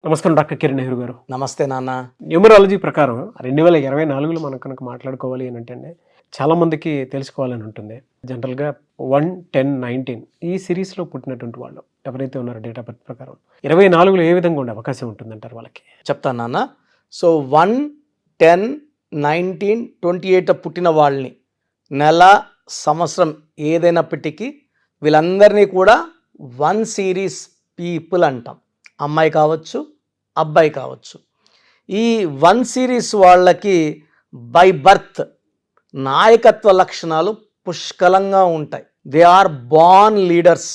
నమస్కారం డాక్టర్ కిరణ్ నెహ్రూ గారు. నమస్తే నాన్న. న్యూమరాలజీ ప్రకారం 2024లో మనం కనుక మాట్లాడుకోవాలి అని అంటే చాలా మందికి తెలుసుకోవాలని ఉంటుంది. జనరల్గా 1, 10, 19 ఈ సిరీస్లో పుట్టినటువంటి వాళ్ళు ఎవరైతే ఉన్నారో డేట్ ఆఫ్ బర్త్ ప్రకారం 24లో ఏ విధంగా ఉండే అవకాశం ఉంటుందంటారు వాళ్ళకి? చెప్తాను నాన్న. సో 1, 10, 19, 28 పుట్టిన వాళ్ళని నెల సంవత్సరం ఏదైనప్పటికీ వీళ్ళందరినీ కూడా 1 సిరీస్ పీపుల్ అంటాం. అమ్మాయి కావచ్చు, అబ్బాయి కావచ్చు. ఈ 1 సిరీస్ వాళ్ళకి బై బర్త్ నాయకత్వ లక్షణాలు పుష్కలంగా ఉంటాయి. They are born leaders,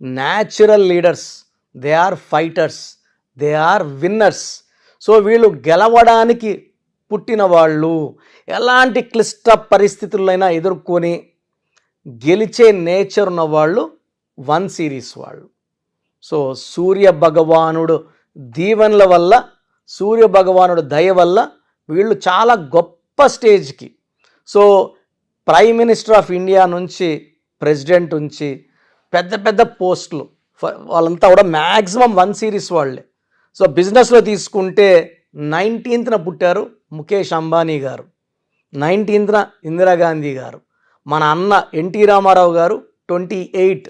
natural leaders, they are fighters, they are winners. So వీళ్ళు గెలవడానికి పుట్టిన వాళ్ళు, ఎలాంటి క్లిష్ట పరిస్థితులైనా ఎదుర్కొని గెలిచే నేచర్ ఉన్న వాళ్ళు 1 సిరీస్ వాళ్ళు. సో సూర్య భగవానుడు దీవెనల వల్ల, సూర్య భగవానుడు దయ వల్ల వీళ్ళు చాలా గొప్ప స్టేజ్కి, so prime minister of India నుంచి ప్రెసిడెంట్ నుంచి పెద్ద పెద్ద పోస్టులు వాళ్ళంతా కూడా మ్యాక్సిమం 1 సిరీస్ వాళ్ళే. సో బిజినెస్లో తీసుకుంటే 19th పుట్టారు ముఖేష్ అంబానీ గారు, 19th ఇందిరాగాంధీ గారు, మన అన్న ఎన్టీ రామారావు గారు 28,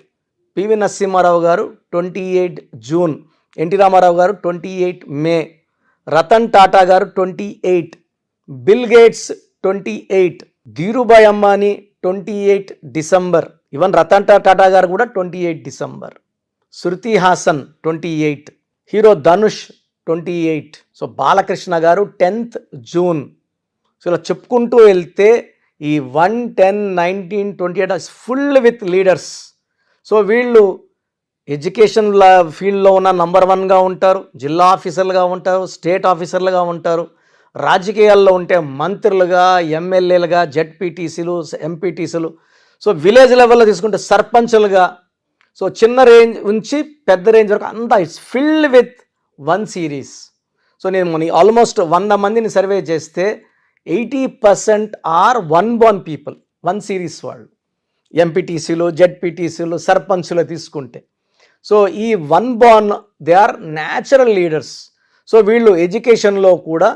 పివి నరసింహారావు గారు 28 జూన్, ఎన్టీ రామారావు గారు 28 మే, రతన్ టాటా గారు 28, Bill Gates 28, Dhirubhai Ambani 28 December, even Ratan Tata గారు కూడా 28 December, Shruti Haasan 28, hero Dhanush 28, so Balakrishna గారు 10th జూన్. సో ఇలా చెప్పుకుంటూ వెళ్తే ఈ 1, 10, 19, 28 ఫుల్ విత్ లీడర్స్. సో వీళ్ళు ఎడ్యుకేషన్ ఫీల్డ్లో ఉన్న నంబర్ 1గా ఉంటారు, జిల్లా ఆఫీసర్లుగా ఉంటారు, స్టేట్ ఆఫీసర్లుగా ఉంటారు, రాజకీయాల్లో ఉంటే మంత్రులుగా, ఎమ్మెల్యేలుగా, జెడ్పీటీసీలు, ఎంపీటీసీలు, సో విలేజ్ లెవెల్లో తీసుకుంటే సర్పంచులుగా, సో చిన్న రేంజ్ నుంచి పెద్ద రేంజ్ వరకు అంతా it's filled with 1 series. So నేను ఆల్మోస్ట్ 100 మందిని సర్వే చేస్తే 80% ఆర్ 1 born పీపుల్, 1 సిరీస్ వాళ్ళు. ఎంపీటీసీలు, జెడ్పీటీసీలు, సర్పంచులు తీసుకుంటే సో ఈ 1 born they are natural leaders. So వీళ్ళు ఎడ్యుకేషన్లో కూడా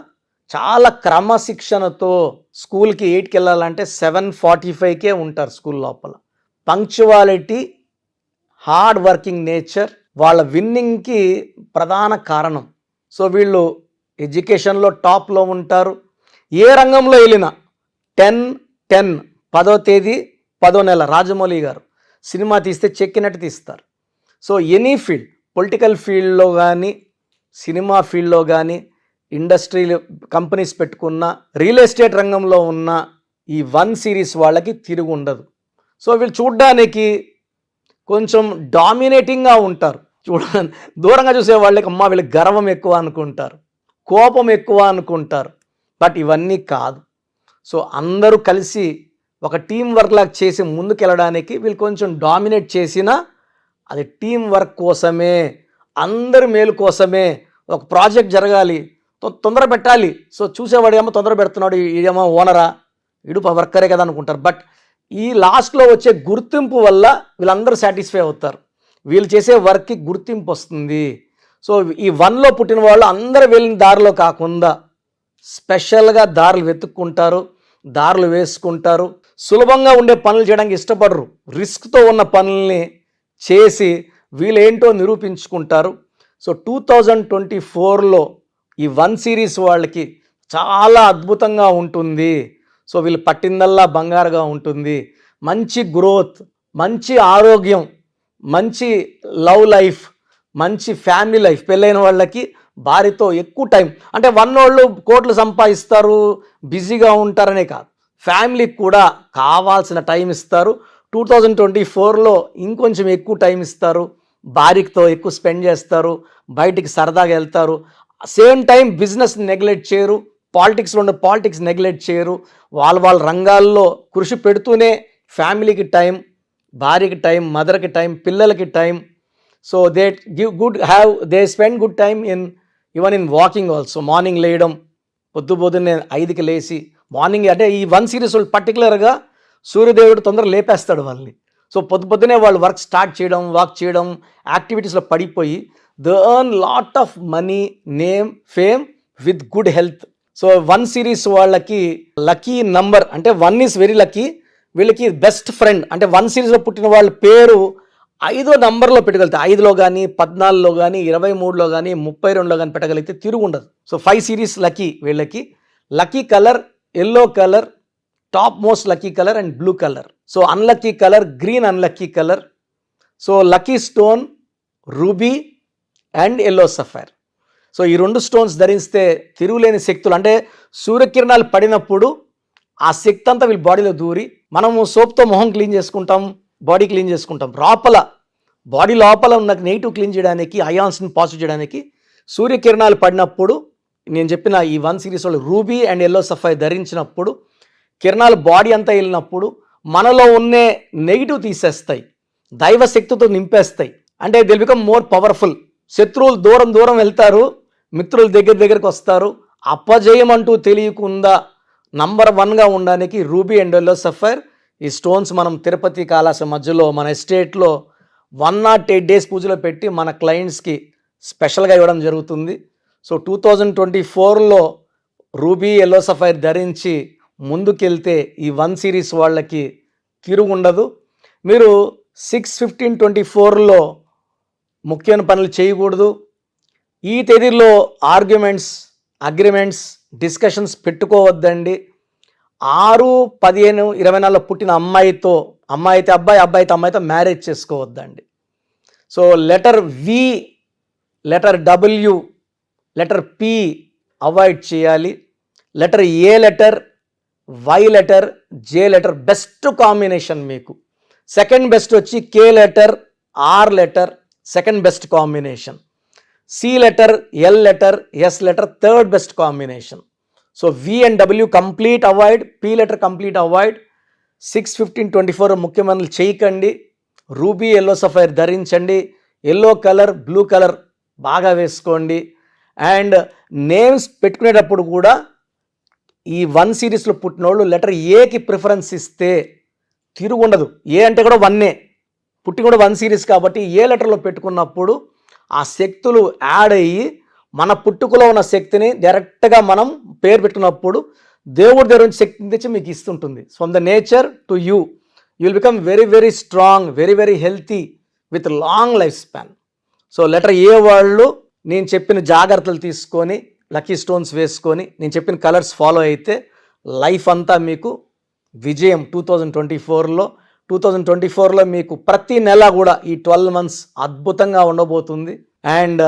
చాలా క్రమశిక్షణతో, స్కూల్కి 8కి వెళ్ళాలంటే 7:45కే ఉంటారు స్కూల్ లోపల. పంక్చువాలిటీ, హార్డ్ వర్కింగ్ నేచర్ వాళ్ళ విన్నింగ్కి ప్రధాన కారణం. సో వీళ్ళు ఎడ్యుకేషన్లో టాప్లో ఉంటారు. ఏ రంగంలో వెళ్ళినా 10/10 10వ తేదీ 10వ నెల రాజమౌళి గారు సినిమా తీస్తే చెక్కినట్టు తీస్తారు. సో ఎనీ ఫీల్డ్, పొలిటికల్ ఫీల్డ్లో కానీ, సినిమా ఫీల్డ్లో కానీ, ఇండస్ట్రీ కంపెనీస్ పెట్టుకున్న, రియల్ ఎస్టేట్ రంగంలో ఉన్న ఈ 1 సిరీస్ వాళ్ళకి తిరుగు ఉండదు. సో వీళ్ళు చూడ్డానికి కొంచెం డామినేటింగ్గా ఉంటారు. దూరంగా చూసే వాళ్ళకి అమ్మ వీళ్ళకి గర్వం ఎక్కువ అనుకుంటారు, కోపం ఎక్కువ అనుకుంటారు. బట్ ఇవన్నీ కాదు. సో అందరూ కలిసి ఒక టీం వర్క్ లాగా చేసి ముందుకెళ్ళడానికి వీళ్ళు కొంచెం డామినేట్ చేసినా అది టీం వర్క్ కోసమే, అందరి మేలు కోసమే. ఒక ప్రాజెక్ట్ జరగాలి, తొందర పెట్టాలి. సో చూసేవాడు ఏమో తొందర పెడుతున్నాడు, ఇదేమో ఓనరా, ఇడు వర్కరే కదా అనుకుంటారు. బట్ ఈ లాస్ట్లో వచ్చే గుర్తింపు వల్ల వీళ్ళందరూ సాటిస్ఫై అవుతారు. వీళ్ళు చేసే వర్క్కి గుర్తింపు వస్తుంది. సో ఈ 1లో పుట్టిన వాళ్ళు అందరూ వెళ్ళిన దారిలో కాకుండా స్పెషల్గా దారులు వెతుక్కుంటారు, దారులు వేసుకుంటారు. సులభంగా ఉండే పనులు చేయడానికి ఇష్టపడరు, రిస్క్తో ఉన్న పనుల్ని చేసి వీళ్ళేంటో నిరూపించుకుంటారు. సో 2024లో ఈ 1 సిరీస్ వాళ్ళకి చాలా అద్భుతంగా ఉంటుంది. సో వీళ్ళు పట్టిందల్లా బంగారుగా ఉంటుంది. మంచి గ్రోత్, మంచి ఆరోగ్యం, మంచి లవ్ లైఫ్, మంచి ఫ్యామిలీ లైఫ్. పెళ్ళైన వాళ్ళకి భార్యతో ఎక్కువ టైం, అంటే 1 వాళ్ళు కోట్లు సంపాదిస్తారు, బిజీగా ఉంటారనే కాదు, ఫ్యామిలీకి కూడా కావాల్సిన టైం ఇస్తారు. 2024లో ఇంకొంచెం ఎక్కువ టైం ఇస్తారు, భార్యతో ఎక్కువ స్పెండ్ చేస్తారు, బయటికి సరదాగా వెళ్తారు. సేమ్ టైం బిజినెస్ నెగ్లెక్ట్ చేయరు, పాలిటిక్స్లో ఉండే పాలిటిక్స్ నెగ్లెక్ట్ చేయరు. వాళ్ళ రంగాల్లో కృషి పెడుతూనే ఫ్యామిలీకి టైం, భార్యకి టైం, మదర్కి టైం, పిల్లలకి time. So they spend good time even in walking also. Morning లేయడం, పొద్దున్నే 5కి లేచి మార్నింగ్, అంటే ఈ 1 సిరీస్ వాళ్ళు పర్టికులర్గా సూర్యదేవుడు తొందరగా లేపేస్తాడు వాళ్ళని. సో పొద్దునే వాళ్ళు వర్క్ స్టార్ట్ చేయడం, వాక్ చేయడం, యాక్టివిటీస్లో పడిపోయి they earn lot of money, name, fame with good health. So 1 series వాళ్ళకి లక్కీ నంబర్ అంటే 1 ఈజ్ వెరీ లక్కీ. వీళ్ళకి బెస్ట్ ఫ్రెండ్ అంటే 1 సిరీస్లో పుట్టిన వాళ్ళ పేరు 5వ నంబర్లో పెట్టగలిగితే 5లో కానీ 14లో కానీ 23లో కానీ 32లో కానీ పెట్టగలిగితే తిరుగు ఉండదు. సో 5 సిరీస్ లక్కీ వీళ్ళకి. Lucky colour yellow colour, top most lucky colour and blue colour. So unlucky colour green, unlucky colour. So lucky stone ruby and yellow sapphire. So ఈ 2 స్టోన్స్ ధరిస్తే తిరుగులేని శక్తులు అంటే సూర్యకిరణాలు పడినప్పుడు ఆ శక్తి అంతా వీళ్ళ బాడీలో దూరి, మనము సోప్తో మొహం క్లీన్ చేసుకుంటాం, బాడీ క్లీన్ చేసుకుంటాం, బాడీ లోపల ఉన్న నెగిటివ్ క్లీన్ చేయడానికి, అయాన్స్ని పాజిటివ్ చేయడానికి సూర్యకిరణాలు పడినప్పుడు నేను చెప్పిన ఈ 1 సిరీస్ వాళ్ళు రూబీ అండ్ ఎల్లో సఫైర్ ధరించినప్పుడు కిరణాలు బాడీ అంతా వెళ్ళినప్పుడు మనలో ఉన్నే నెగిటివ్ తీసేస్తాయి, దైవ శక్తితో నింపేస్తాయి. అంటే దిల్ బికమ్ మోర్ పవర్ఫుల్. శత్రువులు దూరం వెళ్తారు, మిత్రులు దగ్గరికి వస్తారు. అపజయం అంటూ తెలియకుండా నంబర్ 1గా ఉండడానికి రూబీ అండ్ ఎల్లో సఫైర్ ఈ స్టోన్స్ మనం తిరుపతి కాళాశ్రీ మధ్యలో మన ఎస్టేట్లో 108 డేస్ పూజలో పెట్టి మన క్లయింట్స్కి స్పెషల్గా ఇవ్వడం జరుగుతుంది. సో 2024లో రూబీ ఎల్లో సఫైర్ ధరించి ముందుకెళ్తే ఈ 1 సిరీస్ వాళ్ళకి తిరుగుండదు. మీరు 6/15/24లో ముఖ్యమైన పనులు చేయకూడదు. ఈ తేదీల్లో ఆర్గ్యుమెంట్స్, అగ్రిమెంట్స్, డిస్కషన్స్ పెట్టుకోవద్దండి. 6/15/24లో పుట్టిన అమ్మాయి అయితే అబ్బాయి అయితే అమ్మాయితో మ్యారేజ్ చేసుకోవద్దండి. So letter V, letter W, letter P avoid చేయాలి. Letter A letter, Y letter, J letter best combination మీకు. సెకండ్ బెస్ట్ వచ్చి K letter, R letter second best combination. C letter, L letter, S letter third best combination. So V and W complete avoid, P letter complete avoid. 6/15/24 ముఖ్యమైన చేయకండి. Ruby yellow sapphire ధరించండి. Yellow colour, blue colour బాగా వేసుకోండి. And names పెట్టుకునేటప్పుడు కూడా ఈ 1 సిరీస్లో పుట్టిన వాళ్ళు లెటర్ ఏకి ప్రిఫరెన్స్ ఇస్తే తిరుగుండదు. ఏ అంటే కూడా 1ఏ, పుట్టి కూడా 1 సిరీస్ కాబట్టి ఏ లెటర్లో పెట్టుకున్నప్పుడు ఆ శక్తులు యాడ్ అయ్యి మన పుట్టుకలో ఉన్న శక్తిని డైరెక్ట్గా మనం పేరు పెట్టుకున్నప్పుడు దేవుడి దగ్గర నుంచి శక్తిని తెచ్చి మీకు ఇస్తుంటుంది. From the nature to you will become very very strong, very very healthy with long life span. So letter A వాళ్ళు నేను చెప్పిన జాగ్రత్తలు తీసుకొని లక్కీ స్టోన్స్ వేసుకొని నేను చెప్పిన కలర్స్ ఫాలో అయితే లైఫ్ అంతా మీకు విజయం. 2024లో మీకు ప్రతి నెల కూడా ఈ 12 months అద్భుతంగా ఉండబోతుంది. అండ్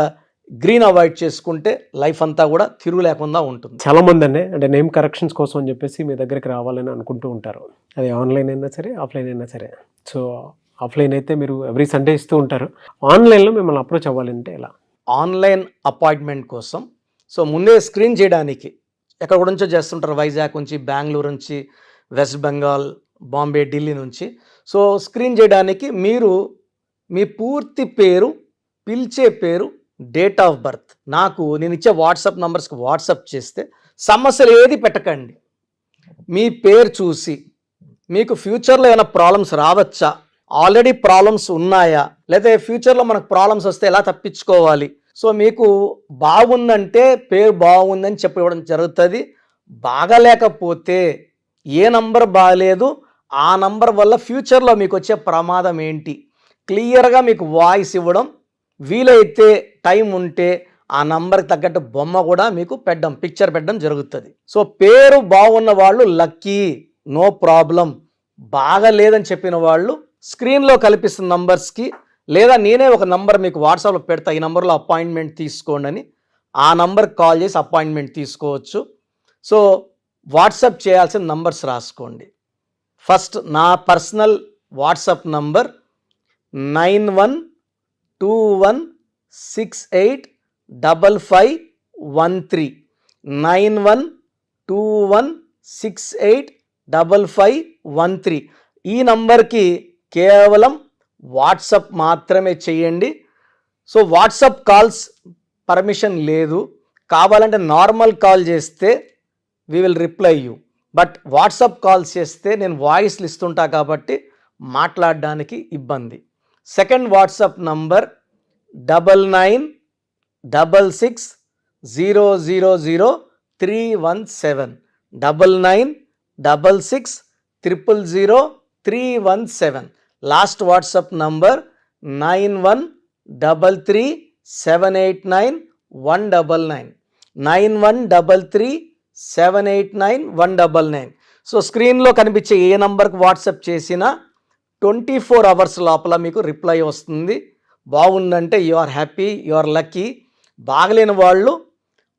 గ్రీన్ అవాయిడ్ చేసుకుంటే లైఫ్ అంతా కూడా తిరుగు లేకుండా ఉంటుంది. చాలా మంది అంటే నేమ్ కరెక్షన్స్ కోసం అని చెప్పేసి మీ దగ్గరికి రావాలని అనుకుంటూ ఉంటారు. అది ఆన్లైన్ అయినా సరే, ఆఫ్లైన్ అయినా సరే. సో ఆఫ్లైన్ అయితే మీరు ఎవ్రీ సండే ఇస్తూ ఉంటారు. ఆన్లైన్లో మిమ్మల్ని అప్రోచ్ అవ్వాలంటే ఎలా? ఆన్లైన్ అపాయింట్మెంట్ కోసం సో ముందే స్క్రీన్ చేయడానికి ఎక్కడ నుంచో చేస్తుంటారు, వైజాగ్ నుంచి, బెంగళూరు నుంచి, వెస్ట్ బెంగాల్, బాంబే, ఢిల్లీ నుంచి. సో స్క్రీన్ చేయడానికి మీరు మీ పూర్తి పేరు, పిలిచే పేరు, డేట్ ఆఫ్ బర్త్ నాకు నేను ఇచ్చే వాట్సాప్ నంబర్స్కి వాట్సాప్ చేస్తే సమస్యలు ఏది పెట్టకండి. మీ పేరు చూసి మీకు ఫ్యూచర్లో ఏమైనా ప్రాబ్లమ్స్ రావచ్చా, ఆల్రెడీ ప్రాబ్లమ్స్ ఉన్నాయా, లేదా ఫ్యూచర్లో మనకు ప్రాబ్లమ్స్ వస్తే ఎలా తప్పించుకోవాలి. సో మీకు బాగుందంటే పేరు బాగుందని చెప్పడం జరుగుతుంది. బాగలేకపోతే ఏ నంబర్ బాగలేదు, ఆ నంబర్ వల్ల ఫ్యూచర్లో మీకు వచ్చే ప్రమాదం ఏంటి క్లియర్గా మీకు వాయిస్ ఇవ్వడం, వీలైతే టైం ఉంటే ఆ నంబర్కి తగ్గట్టు బొమ్మ కూడా మీకు పిక్చర్ పెట్టడం జరుగుతుంది. సో పేరు బాగున్న వాళ్ళు లక్కీ, నో ప్రాబ్లం. బాగా లేదని చెప్పిన వాళ్ళు స్క్రీన్లో కల్పిస్తున్న నంబర్స్కి, లేదా నేనే ఒక నంబర్ మీకు వాట్సాప్లో పెడతా, ఈ నంబర్లో అపాయింట్మెంట్ తీసుకోండి అని, ఆ నంబర్కి కాల్ చేసి అపాయింట్మెంట్ తీసుకోవచ్చు. సో వాట్సాప్ చేయాల్సిన నంబర్స్ రాసుకోండి. ఫస్ట్ నా పర్సనల్ వాట్సాప్ నంబర్ 9121685513 9121685513. ఈ నంబర్కి కేవలం వాట్సాప్ మాత్రమే చేయండి. సో వాట్సాప్ కాల్స్ పర్మిషన్ లేదు, కావాలంటే నార్మల్ కాల్ చేస్తే we will reply you. But WhatsApp calls చేస్తే నేను వాయిస్లు ఇస్తుంటా కాబట్టి మాట్లాడడానికి ఇబ్బంది. Second WhatsApp number 9966000317 9966000317. Last WhatsApp number 9133789199 9133789199. So స్క్రీన్లో కనిపించే ఏ నంబర్కి వాట్సాప్ చేసినా 24 అవర్స్ లోపల మీకు రిప్లై వస్తుంది. బాగుందంటే you are happy, you are lucky. బాగలేని వాళ్ళు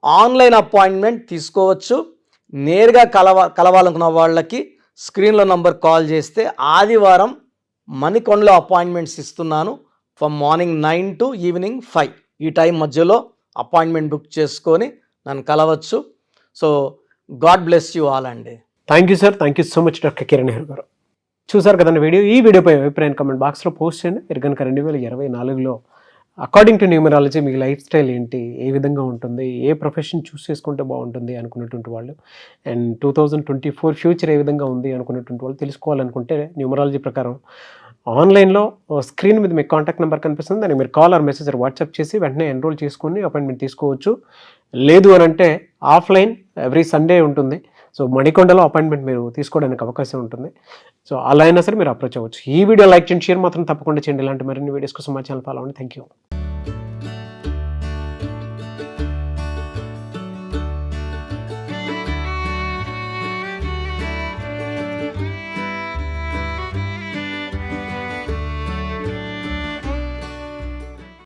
ఆన్లైన్ అపాయింట్మెంట్ తీసుకోవచ్చు. నేరుగా కలవాలనుకున్న వాళ్ళకి స్క్రీన్లో నంబర్ కాల్ చేస్తే ఆదివారం మణికొండలో అపాయింట్మెంట్స్ ఇస్తున్నాను. ఫ్రమ్ మార్నింగ్ 9 to ఈవినింగ్ 5 ఈ టైం మధ్యలో అపాయింట్మెంట్ బుక్ చేసుకొని నన్ను కలవచ్చు. So God bless you all అండి. Thank you sir, thank you so much doctor Kiran Nehru garu. చూసారు కదండి వీడియో. ఈ వీడియోపై అభిప్రాయం కామెంట్ బాక్స్లో పోస్ట్ చేయండి. మీరు కనుక 2024లో అకార్డింగ్ టు న్యూమరాలజీ మీ లైఫ్ స్టైల్ ఏంటి, ఏ విధంగా ఉంటుంది, ఏ ప్రొఫెషన్ చూస్ చేసుకుంటే బాగుంటుంది అనుకున్నటువంటి వాళ్ళు, అండ్ 2024 ఫ్యూచర్ ఏ విధంగా ఉంది అనుకున్నటువంటి వాళ్ళు తెలుసుకోవాలనుకుంటే న్యూమరాలజీ ప్రకారం ఆన్లైన్లో స్క్రీన్ మీద మీకు కాంటాక్ట్ నెంబర్ కనిపిస్తుంది. దానికి మీరు కాల్ ఆర్ మెసేజ్ వాట్సాప్ చేసి వెంటనే ఎన్రోల్ చేసుకొని అపాయింట్మెంట్ తీసుకోవచ్చు. లేదు అని అంటే ఆఫ్లైన్ ఎవ్రీ సండే ఉంటుంది. సో మణికొండలో అపాయింట్మెంట్ మీరు తీసుకోవడానికి అవకాశం ఉంటుంది. సో అలా అయినా సరే మీరు అప్రోచ్ అవ్వచ్చు. ఈ వీడియో లైక్ చేయండి, షేర్ మాత్రం తప్పకుండా చేయండి. ఇలాంటి మరిన్ని వీడియోస్ కోసం మా ఛానల్ ఫాలో అవ్వండి. Thank you.